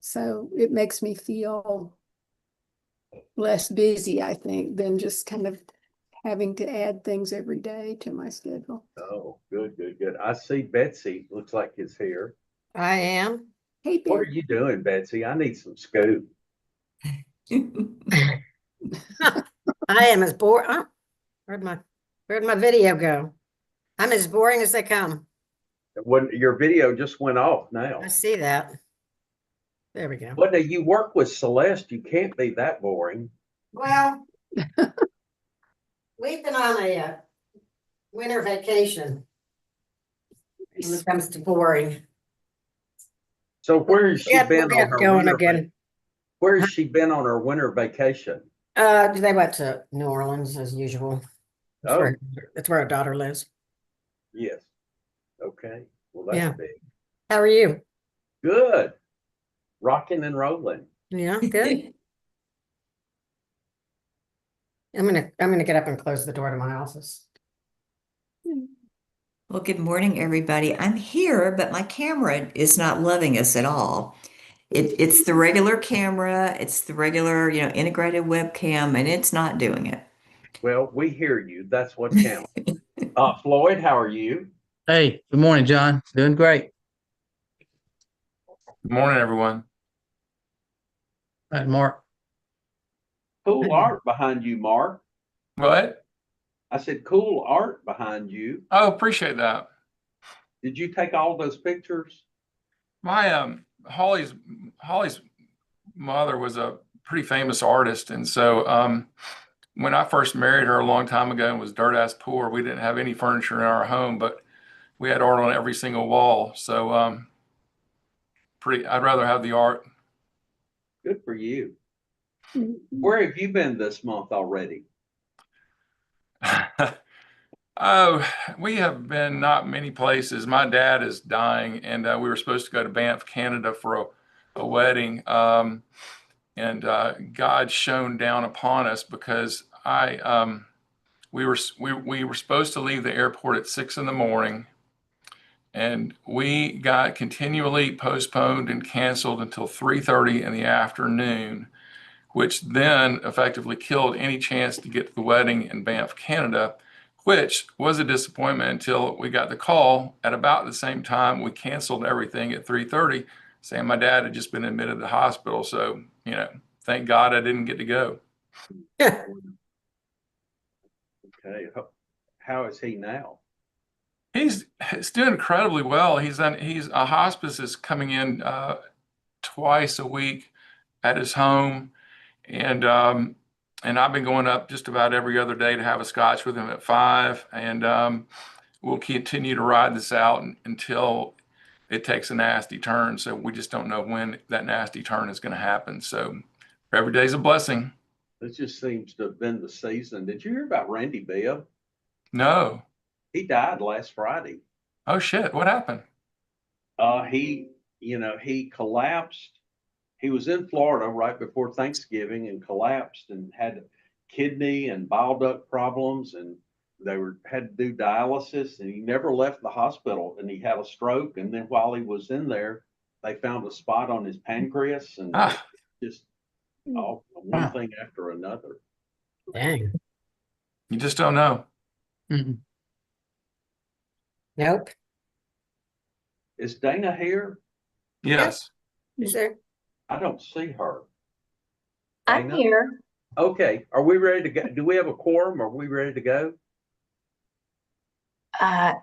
So it makes me feel less busy, I think, than just kind of having to add things every day to my schedule. Oh, good, good, good. I see Betsy looks like is here. I am. Hey, What Ben. are you doing, Betsy? I need some scoop. I am as bored. Oh, where'd my video go? I'm as boring as they come. When your video just went off now. I see that. There we go. What now you work with Celeste, you can't be that boring. Well, we've been on a winter vacation when it comes to boring. So where has she been We'll on get her going winter again. where has she been on her winter vacation? They went to New Orleans as usual. That's Oh, where that's where our daughter lives. yes. Okay. Well, that's Yeah. big. How are you? Good. Rocking and rolling. Yeah, good. I'm gonna get up and close the door to my office. Well, good morning, everybody. I'm here, but my camera is not loving us at all. It's the regular camera, it's the regular, integrated webcam, and it's not doing it. Well, we hear you. That's what counts. Floyd, how are you? Hey, good morning, John. Doing great. Good morning, everyone. All right, Mark. Cool art behind you, Mark. What? I said cool art behind you. Oh, appreciate that. Did you take all those pictures? My Holly's mother was a pretty famous artist, and so when I first married her a long time ago and was dirt ass poor, we didn't have any furniture in our home, but we had art on every single wall. So I'd rather have the art. Good for you. Mhm. Where have you been this month already? Oh, we have been not many places. My dad is dying, and we were supposed to go to Banff, Canada for a wedding. And God shone down upon us because we were supposed to leave the airport at 6 in the morning, and we got continually postponed and canceled until 3:30 in the afternoon, which then effectively killed any chance to get to the wedding in Banff, Canada, which was a disappointment until we got the call at about the same time we canceled everything at 3:30, saying my dad had just been admitted to the hospital. So, thank God I didn't get to go. Okay. How is he now? He's doing incredibly well. He's a hospice is coming in twice a week at his home, and I've been going up just about every other day to have a scotch with him at 5, and we'll continue to ride this out until it takes a nasty turn. So we just don't know when that nasty turn is going to happen. So every day's a blessing. This just seems to have been the season. Did you hear about Randy Bibb? No. He died last Friday. Oh shit! What happened? He collapsed. He was in Florida right before Thanksgiving and collapsed and had kidney and bile duct problems, and had to do dialysis, and he never left the hospital, and he had a stroke, and then while he was in there, they found a spot on his pancreas, and Ah, just all one thing after another. Dang. you just don't know. Mhm. Nope. Is Dana here? Yes. Is there? I don't see her. I'm Dana? here. Okay, are we ready to go? Do we have a quorum? Are we ready to go? Uh,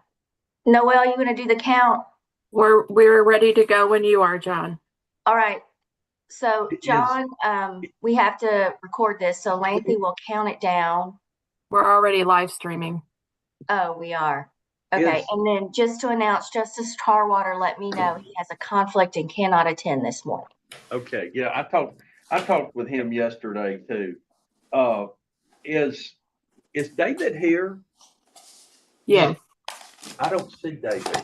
Noelle, you gonna do the count? We're ready to go when you are, John. All right. So Is- John, we have to record this, so Lengthy will count it down. We're already live streaming. Oh, we are. Okay, Is- and then just to announce, Justice Tarwater let me know he has a conflict and cannot attend this morning. Okay, yeah, I talked with him yesterday too. Is David here? Yes. I don't see David.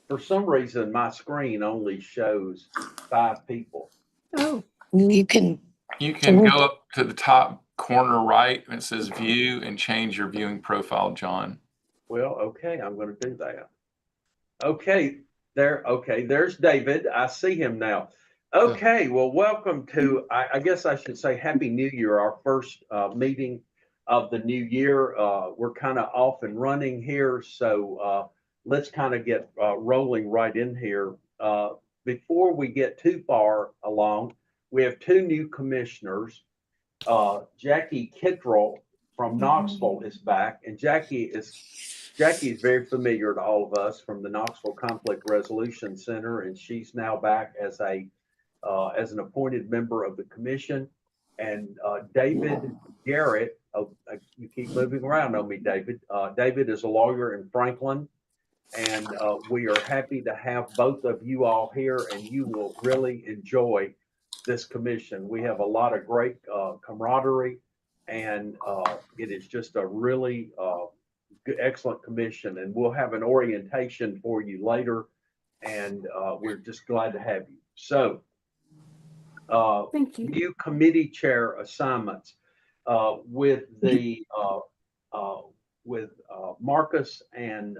For some reason, my screen only shows 5 people. Oh, You can. You can go up to the top corner right and it says view and change your viewing profile, John. Well, okay, I'm going to do that. Okay, There, okay, there's David. I see him now. Okay, well, welcome to, I guess I should say Happy New Year, our first meeting of the new year. We're kind of off and running here, so let's kind of get rolling right in here. Before we get too far along, we have two new commissioners. Jackie Kittrell from Knoxville is back, and Jackie is very familiar to all of us from the Knoxville Conflict Resolution Center, and she's now back as as an appointed member of the commission. And David Garrett, you keep moving around on me, David. David is a lawyer in Franklin, and we are happy to have both of you all here, and you will really enjoy this commission. We have a lot of great camaraderie, and it is just a really excellent commission, and we'll have an orientation for you later, and we're just glad to have you. So, Thank you. new committee chair assignments with Marcus and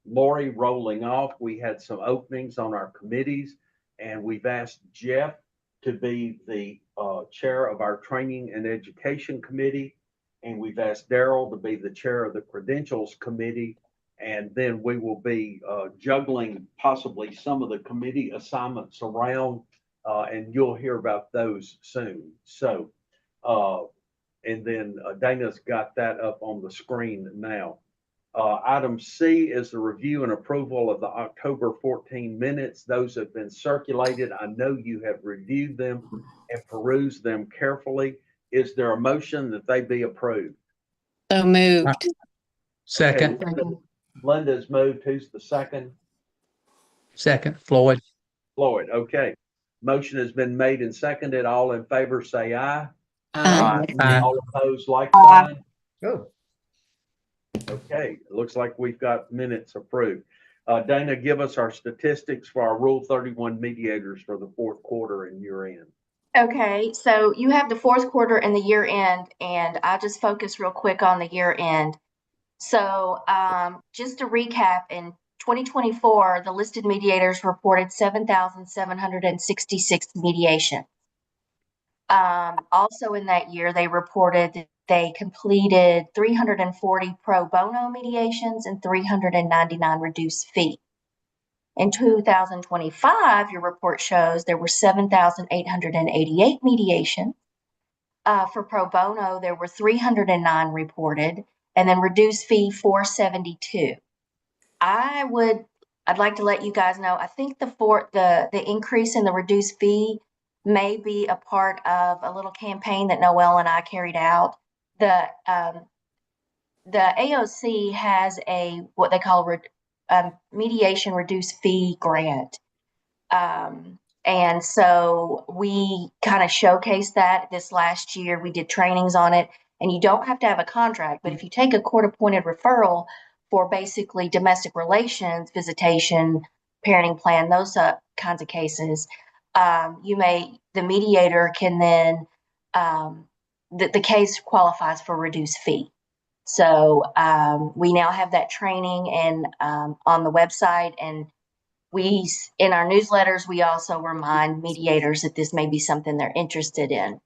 Lori rolling off. We had some openings on our committees, and we've asked Jeff to be the chair of our training and education committee. And we've asked Daryl to be the chair of the credentials committee. And then we will be juggling possibly some of the committee assignments around, and you'll hear about those soon. So, and then Dana's got that up on the screen now. Item C is the review and approval of the October 14 minutes. Those have been circulated. I know you have reviewed them and perused them carefully. Is there a motion that they be approved? So moved. Second, Okay, Linda's moved. Who's the second? second, Floyd. Floyd. Okay. Motion has been made and seconded. All in favor say aye. Aye. Aye. All opposed, like sign. Oh, Okay, it looks like we've got minutes approved. Dana, give us our statistics for our Rule 31 mediators for the fourth quarter and year end. Okay, so you have the fourth quarter and the year end, and I'll just focus real quick on the year end. So just to recap, in 2024, the listed mediators reported 7,766 mediations. Also in that year, they reported that they completed 340 pro bono mediations and 399 reduced fee. In 2025, your report shows there were 7,888 mediations. For pro bono, there were 309 reported, and then reduced fee 472. I'd like to let you guys know, I think the increase in the reduced fee may be a part of a little campaign that Noelle and I carried out. The AOC has what they call mediation reduced fee grant. And so we kind of showcased that this last year. We did trainings on it, and you don't have to have a contract, but if you take a court-appointed referral for basically domestic relations, visitation, parenting plan, those kinds of cases, the mediator can then, the case qualifies for reduced fee. So we now have that training and on the website, and in our newsletters, we also remind mediators that this may be something they're interested in.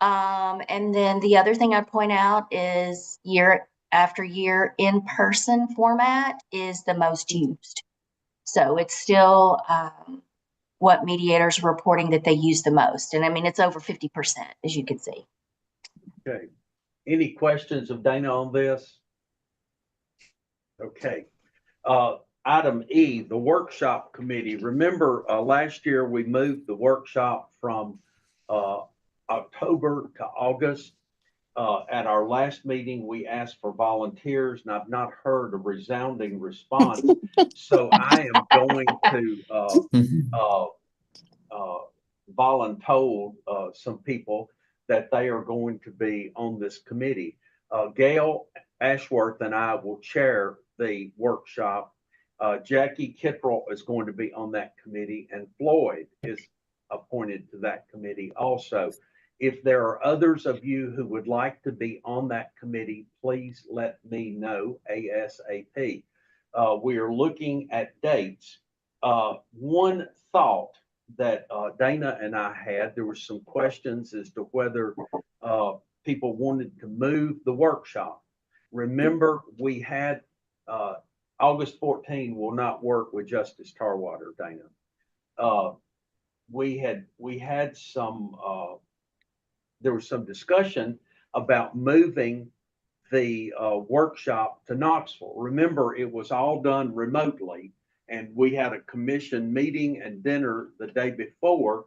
And then the other thing I'd point out is year after year, in-person format is the most used. So it's still what mediators are reporting that they use the most. And I mean, it's over 50%, as you can see. Okay. Any questions of Dana on this? Okay. Item E, the workshop committee. Remember, last year we moved the workshop from October to August. At our last meeting, we asked for volunteers, and I've not heard a resounding response. So I am going to voluntold some people that they are going to be on this committee. Gail Ashworth and I will chair the workshop. Jackie Kittrell is going to be on that committee, and Floyd is appointed to that committee also. If there are others of you who would like to be on that committee, please let me know ASAP. We are looking at dates one thought that Dana and I had, there were some questions as to whether people wanted to move the workshop. Remember, we had August 14 will not work with Justice Tarwater, Dana. We had some there was some discussion about moving the workshop to Knoxville. Remember, it was all done remotely, and we had a commission meeting and dinner the day before,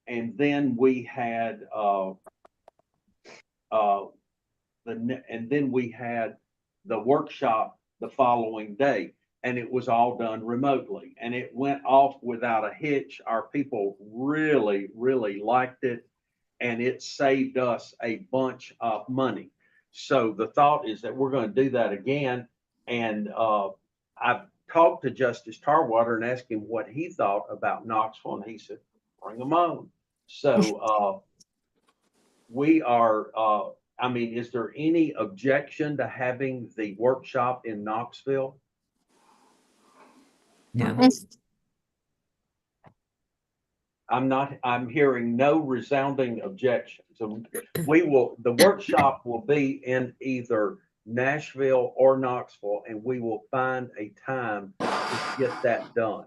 and then we had the workshop the following day, and it was all done remotely, and it went off without a hitch. Our people really, really liked it, and it saved us a bunch of money. So the thought is that we're going to do that again. And I've talked to Justice Tarwater and asked him what he thought about Knoxville, and he said, bring them on. So we are, I mean, is there any objection to having the workshop in Knoxville? No. I'm hearing no resounding objections. So the workshop will be in either Nashville or Knoxville, and we will find a time to get that done.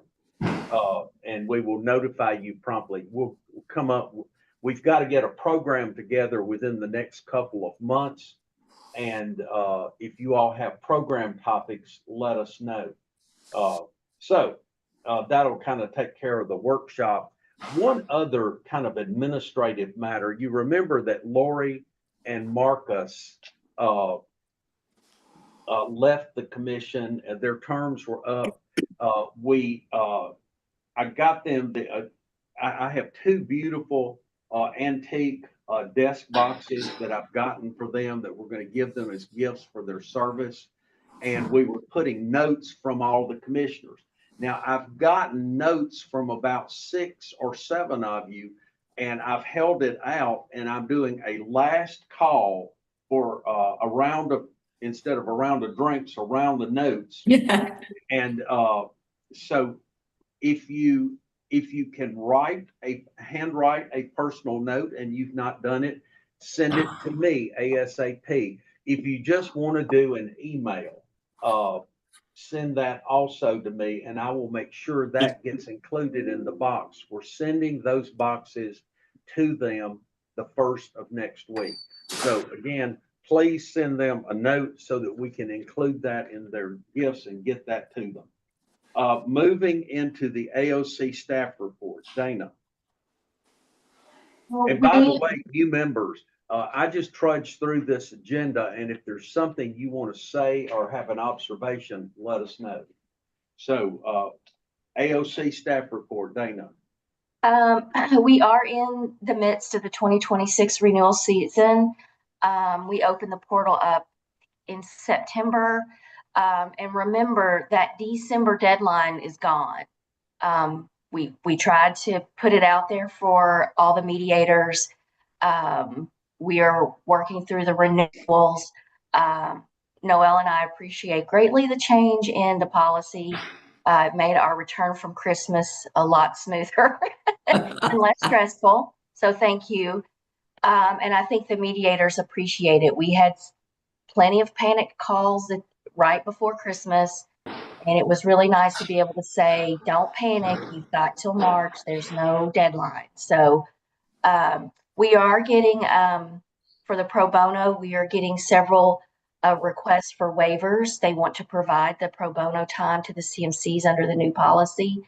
And we will notify you promptly. We'll come up, we've got to get a program together within the next couple of months. And if you all have program topics, let us know. So that'll kind of take care of the workshop. One other kind of administrative matter, you remember that Lori and Marcus left the commission, and their terms were up. I got them, I have two beautiful antique desk boxes that I've gotten for them that we're going to give them as gifts for their service. And we were putting notes from all the commissioners. Now, I've gotten notes from about 6 or 7 of you, and I've held it out, and I'm doing a last call for a round of, instead of a round of drinks, a round of notes. And so if you can handwrite a personal note and you've not done it, send it to me ASAP. If you just want to do an email, send that also to me, and I will make sure that gets included in the box. We're sending those boxes to them the 1st of next week. So again, please send them a note so that we can include that in their gifts and get that to them. Moving into the AOC staff report, Dana. And by the way, new members, I just trudged through this agenda, and if there's something you want to say or have an observation, let us know. So AOC staff report, Dana. We are in the midst of the 2026 renewal season. We opened the portal up in September. And remember that December deadline is gone. We tried to put it out there for all the mediators. We are working through the renewals. Noel and I appreciate greatly the change in the policy. It made our return from Christmas a lot smoother and less stressful. So thank you. And I think the mediators appreciate it. We had plenty of panic calls right before Christmas, and it was really nice to be able to say, don't panic, you've got till March, there's no deadline. So we are getting, for the pro bono, we are getting several requests for waivers. They want to provide the pro bono time to the CMCs under the new policy.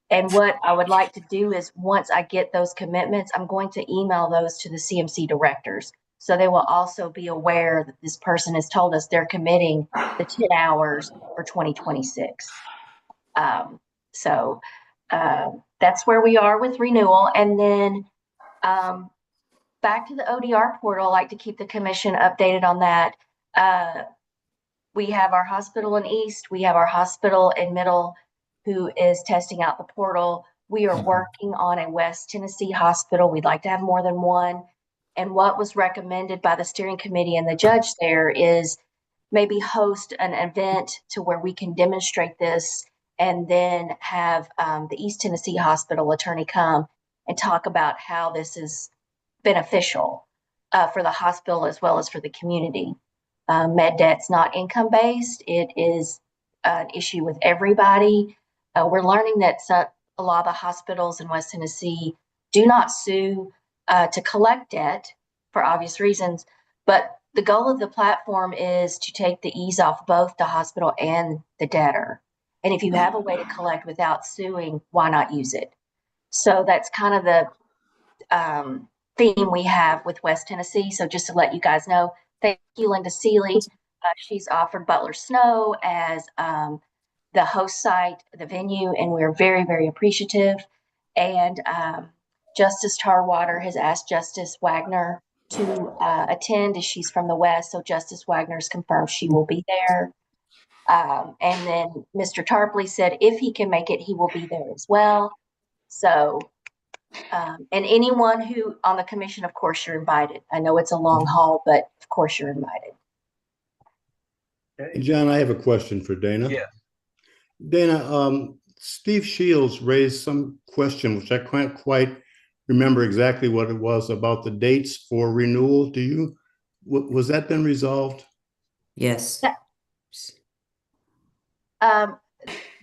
And what I would like to do is, once I get those commitments, I'm going to email those to the CMC directors. So they will also be aware that this person has told us they're committing the 10 hours for 2026. So that's where we are with renewal. And then back to the ODR portal, I like to keep the commission updated on that. We have our hospital in East, we have our hospital in Middle who is testing out the portal. We are working on a West Tennessee hospital. We'd like to have more than one. And what was recommended by the steering committee and the judge there is maybe host an event to where we can demonstrate this and then have the East Tennessee Hospital attorney come and talk about how this is beneficial for the hospital as well as for the community. Med debt's not income-based. It is an issue with everybody. We're learning that a lot of the hospitals in West Tennessee do not sue to collect debt for obvious reasons, but the goal of the platform is to take the ease off both the hospital and the debtor. And if you have a way to collect without suing, why not use it? So that's kind of the theme we have with West Tennessee. So just to let you guys know, thank you, Linda Seeley. She's offered Butler Snow as the host site, the venue, and we're very, very appreciative. And Justice Tarwater has asked Justice Wagner to attend, as she's from the West. So Justice Wagner's confirmed she will be there. And then Mr. Tarpley said if he can make it, he will be there as well. So, and anyone who on the commission, of course, you're invited. I know it's a long haul, but of course you're invited. Okay. John, I have a question for Dana. Yes. Dana, Steve Shields raised some question, which I can't quite remember exactly what it was about the dates for renewal. Was that been resolved? Yes.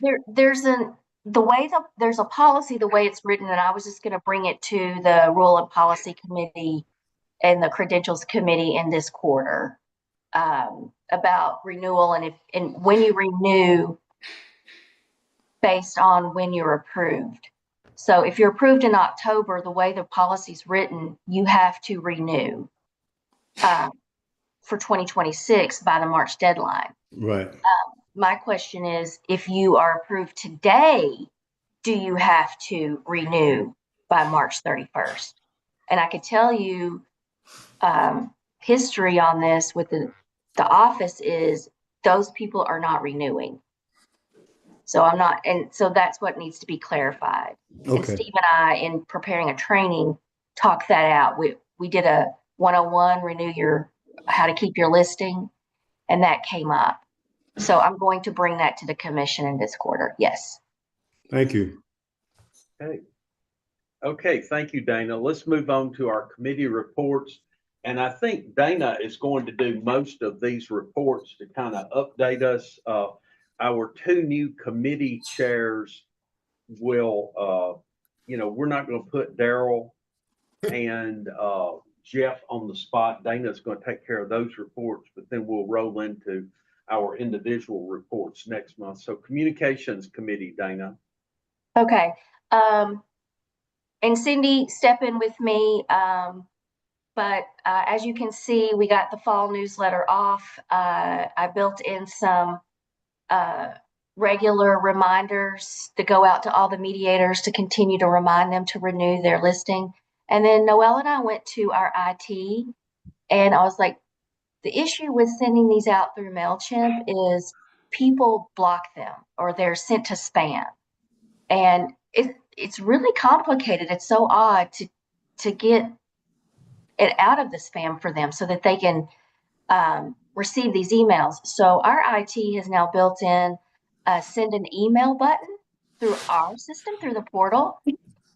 There's a policy, the way it's written, and I was just going to bring it to the Rule and Policy Committee and the Credentials Committee in this quarter about renewal and when you renew based on when you're approved. So if you're approved in October, the way the policy's written, you have to renew for 2026 by the March deadline. Right. My question is, if you are approved today, do you have to renew by March 31st? And I could tell you history on this with the office is those people are not renewing. So I'm not, and so that's what needs to be clarified. Okay. And Steve and I, in preparing a training, talked that out. We did a 101, how to keep your listing, and that came up. So I'm going to bring that to the commission in this quarter. Yes. Thank you. Okay, thank you, Dana. Let's move on to our committee reports. And I think Dana is going to do most of these reports to kind of update us. Our two new committee chairs will, we're not going to put Daryl and Jeff on the spot. Dana's going to take care of those reports, but then we'll roll into our individual reports next month. So Communications Committee, Dana. Okay. And Cindy, step in with me. But as you can see, we got the fall newsletter off. I built in some regular reminders to go out to all the mediators to continue to remind them to renew their listing. And then Noelle and I went to our IT, and I was like, the issue with sending these out through MailChimp is people block them or they're sent to spam. And it's really complicated. It's so odd to get it out of the spam for them so that they can receive these emails. So our IT has now built in a send an email button through our system, through the portal.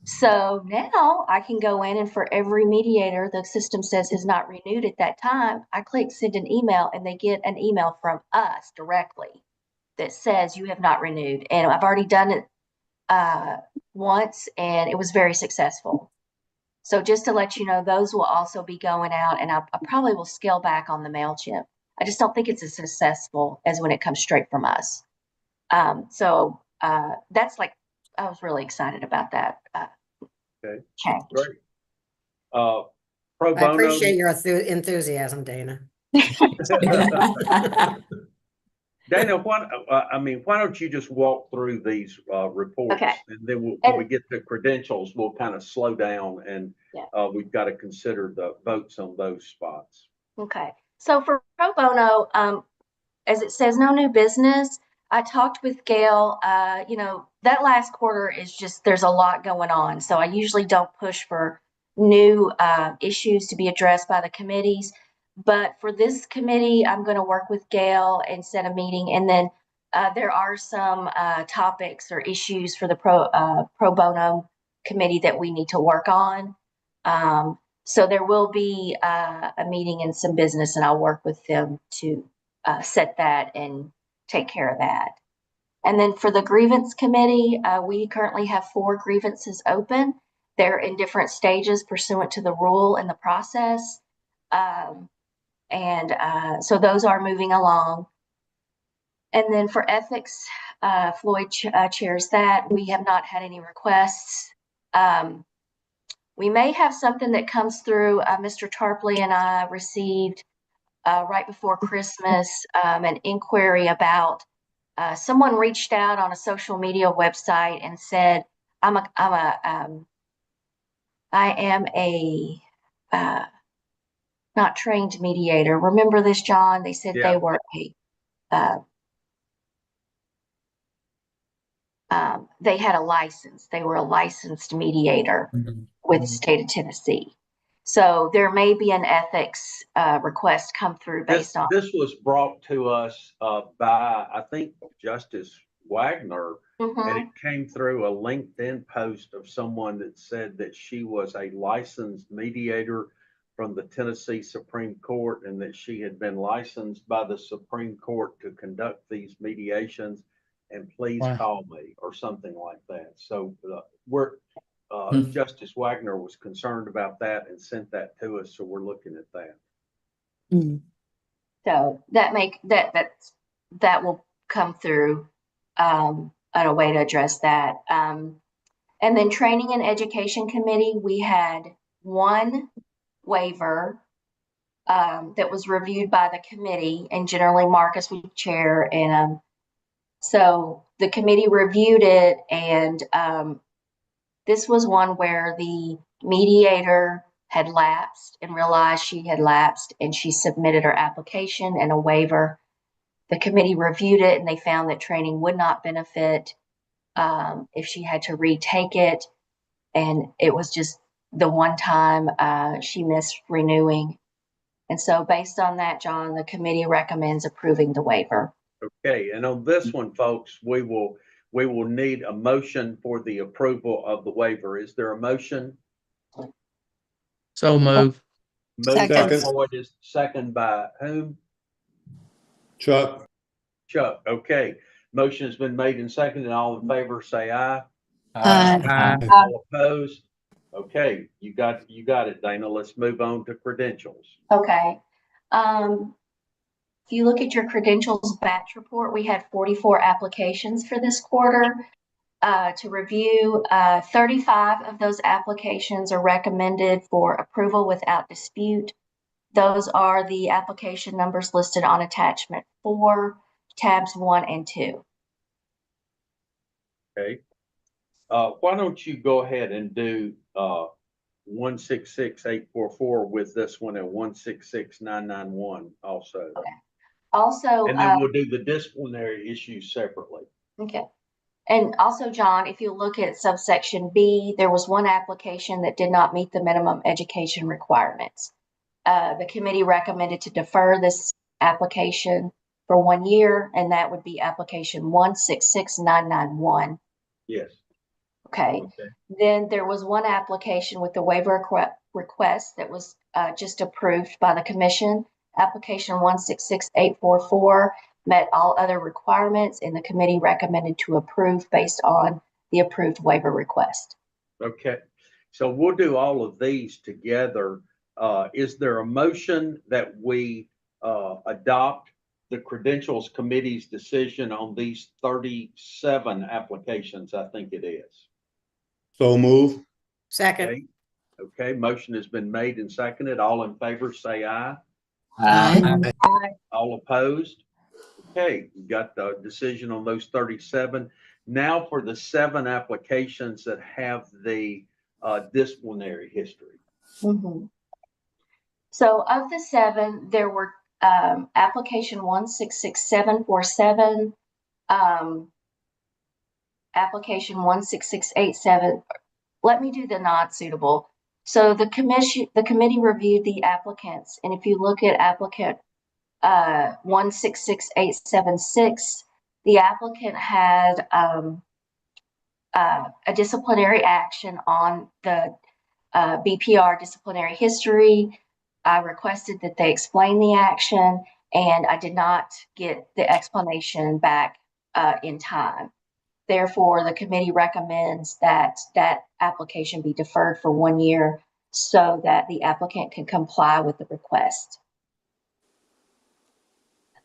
So now I can go in, and for every mediator the system says is not renewed at that time, I click send an email and they get an email from us directly that says you have not renewed. And I've already done it once, and it was very successful. So just to let you know, those will also be going out, and I probably will scale back on the MailChimp. I just don't think it's as successful as when it comes straight from us. So that's like, I was really excited about that change. Great. Pro bono. I appreciate your enthusiasm, Dana. Dana, why don't you just walk through these reports, Okay. and then when we get to credentials, we'll kind of slow down, and we've got to consider the votes on those spots. Okay. So for pro bono, as it says, no new business. I talked with Gail. That last quarter is just, there's a lot going on. So I usually don't push for new issues to be addressed by the committees. But for this committee, I'm going to work with Gail and set a meeting. And then there are some topics or issues for the pro bono committee that we need to work on. So there will be a meeting and some business, and I'll work with them to set that and take care of that. And then for the grievance committee, we currently have 4 grievances open. They're in different stages pursuant to the rule and the process. So those are moving along. And then for ethics, Floyd chairs that. We have not had any requests. We may have something that comes through. Mr. Tarpley and I received right before Christmas an inquiry about someone reached out on a social media website and said, I am a not trained mediator. Remember this, John? They said they were they had a license. They were a licensed mediator with the state of Tennessee. So there may be an ethics request come through based on. This was brought to us by, I think, Justice Wagner, and it came through a LinkedIn post of someone that said that she was a licensed mediator from the Tennessee Supreme Court and that she had been licensed by the Supreme Court to conduct these mediations, and please call me or something like that. So Justice Wagner was concerned about that and sent that to us, so we're looking at that. So that will come through on a way to address that. And then training and education committee, we had 1 waiver that was reviewed by the committee, and generally Marcus would chair. And so the committee reviewed it, and this was one where the mediator had lapsed and realized she had lapsed, and she submitted her application and a waiver. The committee reviewed it, and they found that training would not benefit if she had to retake it. And it was just the one time she missed renewing. And so based on that, John, the committee recommends approving the waiver. Okay, and on this one, folks, we will need a motion for the approval of the waiver. Is there a motion? So move. Second. Floyd is second by whom? Chuck. Chuck. Okay. Motion has been made and seconded. All in favor, say aye. Aye. All opposed? Okay, you got it, Dana. Let's move on to credentials. Okay. If you look at your credentials batch report, we had 44 applications for this quarter to review. 35 of those applications are recommended for approval without dispute. Those are the application numbers listed on attachment 4, tabs 1 and 2. Okay. Why don't you go ahead and do 166,844 with this one and 166,991 also. Okay. Also, and then we'll do the disciplinary issues separately. Okay. And also, John, if you look at subsection B, there was 1 application that did not meet the minimum education requirements. The committee recommended to defer this application for 1 year, and that would be application 166,991. Yes. Okay. Then there was 1 application with the waiver request that was just approved by the commission. Application 166,844 met all other requirements, and the committee recommended to approve based on the approved waiver request. Okay. So we'll do all of these together. Is there a motion that we adopt the credentials committee's decision on these 37 applications? I think it is. So move. Second. Okay. Motion has been made and seconded. All in favor, say aye. Aye. All opposed? Okay, you got the decision on those 37. Now for the 7 applications that have the disciplinary history. So of the 7, there were application 166,747, application 166,87. Let me do the not suitable. So the committee reviewed the applicants, and if you look at applicant 166,876, the applicant had a disciplinary action on the BPR disciplinary history. I requested that they explain the action, and I did not get the explanation back in time. Therefore, the committee recommends that that application be deferred for 1 year so that the applicant can comply with the request.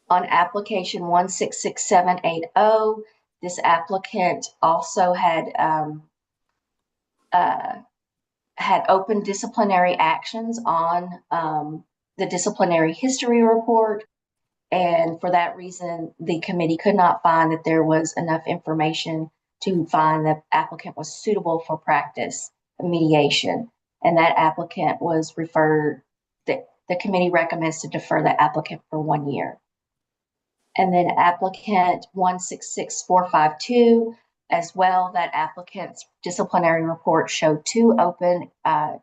On application 166780, this applicant also had open disciplinary actions on the disciplinary history report. And for that reason, the committee could not find that there was enough information to find the applicant was suitable for practice mediation. And that applicant was referred, the committee recommends to defer the applicant for 1 year. And then applicant 166452, as well, that applicant's disciplinary report showed 2 open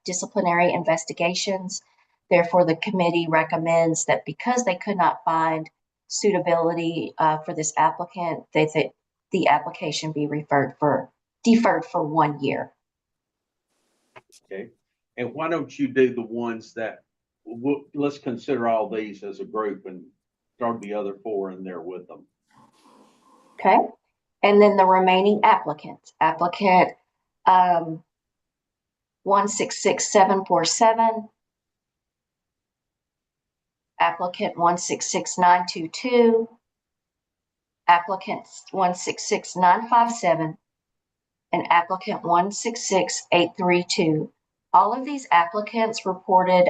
disciplinary investigations. Therefore, the committee recommends that because they could not find suitability for this applicant, that the application be deferred for 1 year. Okay. And why don't you do the ones that, let's consider all these as a group and start the other 4 in there with them. Okay. And then the remaining applicants, applicant 166747, applicant 166922, applicant 166957, and applicant 166832. All of these applicants reported,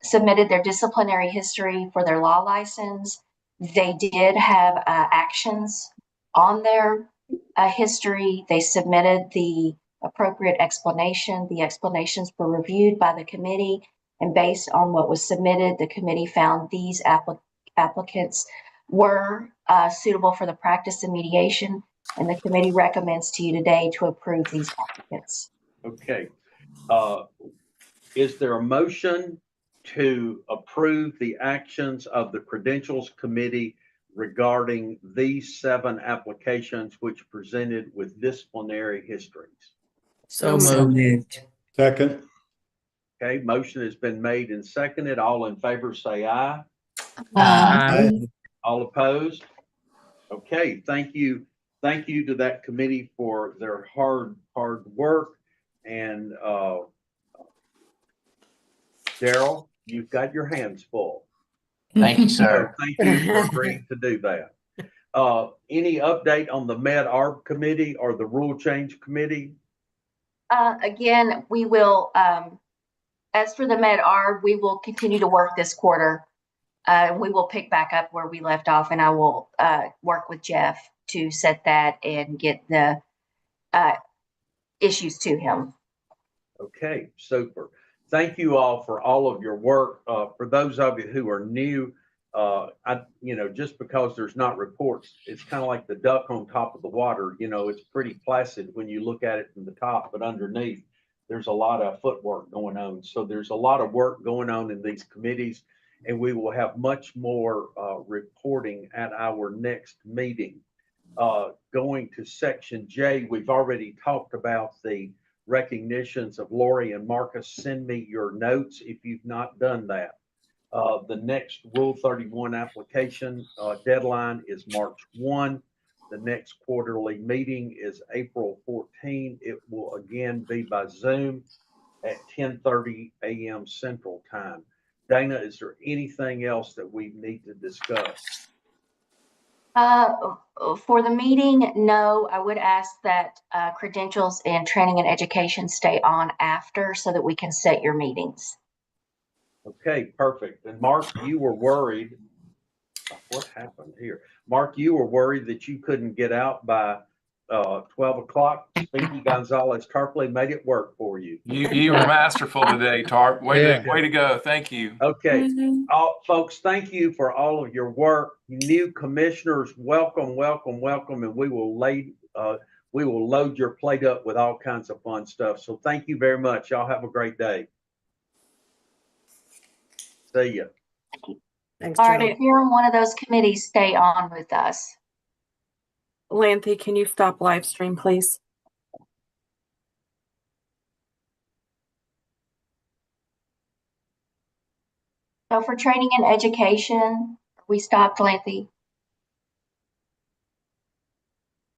submitted their disciplinary history for their law license. They did have actions on their history. They submitted the appropriate explanation. The explanations were reviewed by the committee, and based on what was submitted, the committee found these applicants were suitable for the practice of mediation, and the committee recommends to you today to approve these applicants. Okay. Is there a motion to approve the actions of the Credentials Committee regarding these 7 applications which presented with disciplinary histories? So So moved. moved. Second. Okay, motion has been made and seconded. All in favor say aye. Aye. All opposed? Okay, thank you. Thank you to that committee for their hard work. And Daryl, you've got your hands full. Thank you, So sir. thank you for agreeing to do that. Any update on the Med ARB committee or the rule change committee? Again, we will, as for the Med ARB, we will continue to work this quarter. We will pick back up where we left off, and I will work with Jeff to set that and get the issues to him. Okay, super. Thank you all for all of your work. For those of you who are new, just because there's not reports, it's kind of like the duck on top of the water. It's pretty placid when you look at it from the top, but underneath, there's a lot of footwork going on. So there's a lot of work going on in these committees, and we will have much more reporting at our next meeting. Going to section J, we've already talked about the recognitions of Lori and Marcus. Send me your notes if you've not done that. The next Rule 31 application deadline is March 1. The next quarterly meeting is April 14. It will again be by Zoom at 10:30 a.m. Central Time. Dana, is there anything else that we need to discuss? For the meeting, no. I would ask that credentials and training and education stay on after so that we can set your meetings. Okay, perfect. And Mark, you were worried. What happened here? Mark, you were worried that you couldn't get out by 12 o'clock. Speaky Gonzalez Tarpley made it work for you. You were masterful today, Tarp. Way Yeah. to go. Thank you. Okay, folks, thank you for all of your work. New commissioners, welcome, welcome, welcome, and we will load your plate up with all kinds of fun stuff. So thank you very much. Y'all have a great day. See ya. Thanks, All right, Charlie. if you're on one of those committees, stay on with us. Lanthy, can you stop live stream, please? So for training and education, we stopped, Lanthy.